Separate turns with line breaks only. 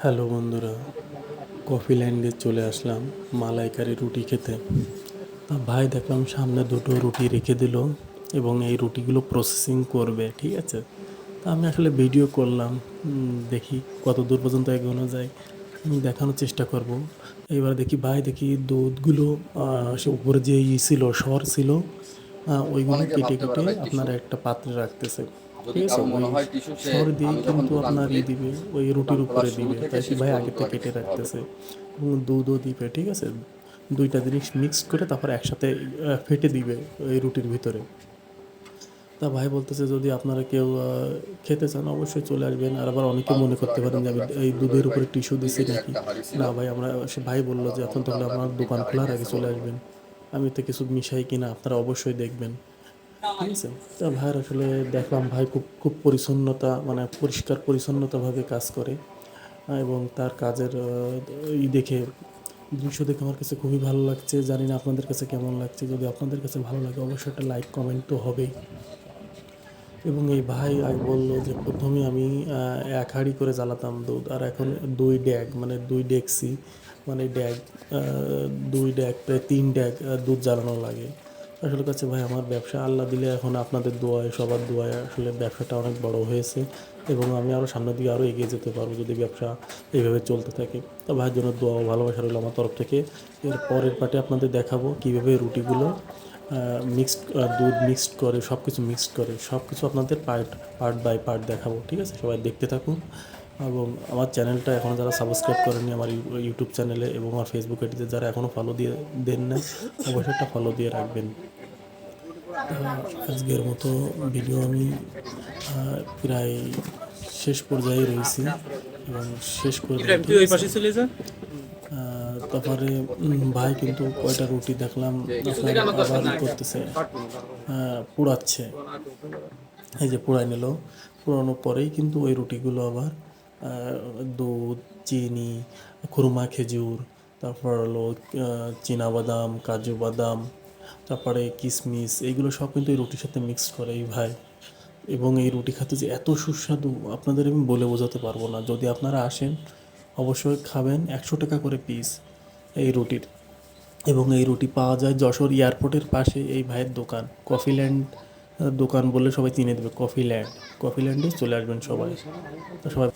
Hello বন্ধুরা, coffee ল্যান্ডে চলে আসলাম মালাইকারি রুটি খেতে। তা ভাই দেখলাম সামনে দুটো রুটি রেখে দিল এবং এই রুটিগুলো প্রসেসিং করবে, ঠিক আছে। তা আমি আসলে ভিডিও করলাম, দেখি কত দূর পর্যন্ত এগোনো যায়, আমি দেখানোর চেষ্টা করব। এবার দেখি ভাই, দেখি দুধগুলো সে উপরে যে ছিল সর ছিল, ওইগুলো
অনেকে
কেটে
ভাবতে পারে
কেটে
ভাই টিস্যু।
আপনার একটা পাত্রে রাখতেছে,
যদি
ঠিক আছে।
কারো
ওই
মনে হয় টিস্যু সে
সর দিয়ে
আমি যখন
কিন্তু
দোকান
আপনার
খুলি,
দিবে, ওই
দোকান
রুটির উপরে
খোলার শুরু
দিবে,
থেকে
তাই কি
শেষ
ভাই আগে
পর্যন্ত
থেকে
তাকে
কেটে
টিস্যু খাওয়াতে
রাখতেছে
হবে।
এবং দুধও দিবে, ঠিক আছে। দুইটা জিনিস মিক্সড করে তারপর একসাথে ফেটে দিবে ওই রুটির ভিতরে। তা ভাই বলতেছে যদি আপনারা কেউ খেতে চান অবশ্যই চলে আসবেন। আর আবার অনেকে
পাঁচ
মনে
বছর
করতে
আগে
পারেন যে
যখন
আমি
ব্যবসা
এই
শুরু করি
দুধের
ভাই,
উপরে টিস্যু
2
দিছি
কেজি
নাকি।
একটা হাঁড়ি ছিল।
না ভাই, আমরা সে ভাই বললো যে
আল্লাহর
এখন
রহমতে
তাহলে
আমরা
আপনার
এখন
দোকান
3টা হাঁড়ি
খোলার
নিয়ে
আগে
আসতে
চলে
পারবো।
আসবেন, আমি তো কিছু মিশাই কিনা আপনারা অবশ্যই দেখবেন, ঠিক আছে। তা ভাইয়ের আসলে দেখলাম ভাই খুব খুব পরিচ্ছন্নতা, মানে পরিষ্কার পরিচ্ছন্নতাভাবে কাজ করে। এবং তার কাজের দেখে, দৃশ্য দেখে আমার কাছে খুবই ভালো লাগছে। জানি না আপনাদের কাছে কেমন লাগছে। যদি আপনাদের কাছে ভালো লাগে অবশ্যই একটা লাইক কমেন্ট তো হবেই। এবং এই ভাই আগে বললো যে প্রথমে আমি 1 হাঁড়ি করে জ্বালাতাম দুধ, আর এখন 2 ড্যাগ, মানে 2 ডেকচি, মানে ড্যাগ, 2 ড্যাগ প্রায় 3 ড্যাগ দুধ জ্বালানো লাগে। আসলে কাছে ভাই আমার ব্যবসা আল্লাহ দিলে এখন আপনাদের দোয়ায়, সবার দোয়ায় আসলে ব্যবসাটা অনেক বড় হয়েছে এবং আমি আরও সামনের দিকে আরও এগিয়ে যেতে পারবো যদি ব্যবসা এইভাবে চলতে থাকে। তো ভাইয়ের জন্য দোয়া ও ভালোবাসা রইল আমার তরফ থেকে। এর পরের পার্টে আপনাদের দেখাবো কীভাবে রুটিগুলো মিক্সড, দুধ মিক্সড করে, সব কিছু মিক্সড করে, সব কিছু আপনাদের পার্ট পার্ট বাই পার্ট দেখাবো, ঠিক আছে। সবাই দেখতে থাকুন এবং আমার চ্যানেলটা এখনও যারা সাবস্ক্রাইব করেনি, আমার ইউটিউব চ্যানেলে এবং আমার ফেসবুক আইডিতে যারা এখনও ফলো দিয়ে দেন না, অবশ্যই একটা ফলো দিয়ে রাখবেন। তা আজকের মতো ভিডিও আমি প্রায় শেষ পর্যায়ে রয়েছি এবং শেষ করে দেবো,
ইব্রাহিম, তুই
ঠিক
ওই
আছে।
পাশে চলে যা।
তারপরে ভাই কিন্তু কয়টা রুটি দেখলাম আপনার আবার করতেছে, পোড়াচ্ছে। এই যে পোড়াই নিল, পোড়ানোর পরেই কিন্তু ওই রুটিগুলো আবার দুধ, চিনি, খুরমা খেজুর, তারপর হলো চীনাবাদাম, কাজু বাদাম, তারপরে কিশমিশ, এইগুলো সব কিন্তু এই রুটির সাথে মিক্স করে এই ভাই। এবং এই রুটি খেতে যে এত সুস্বাদু আপনাদের আমি বলে বোঝাতে পারবো না। যদি আপনারা আসেন অবশ্যই খাবেন। 100 টাকা করে পিস এই রুটির। এবং এই রুটি পাওয়া যায় যশোর এয়ারপোর্টের পাশে এই ভাইয়ের দোকান, কফি ল্যান্ড দোকান বললে সবাই চিনে দেবে। কফি ল্যান্ড, কফি ল্যান্ডে চলে আসবেন সবাই। তো সবাই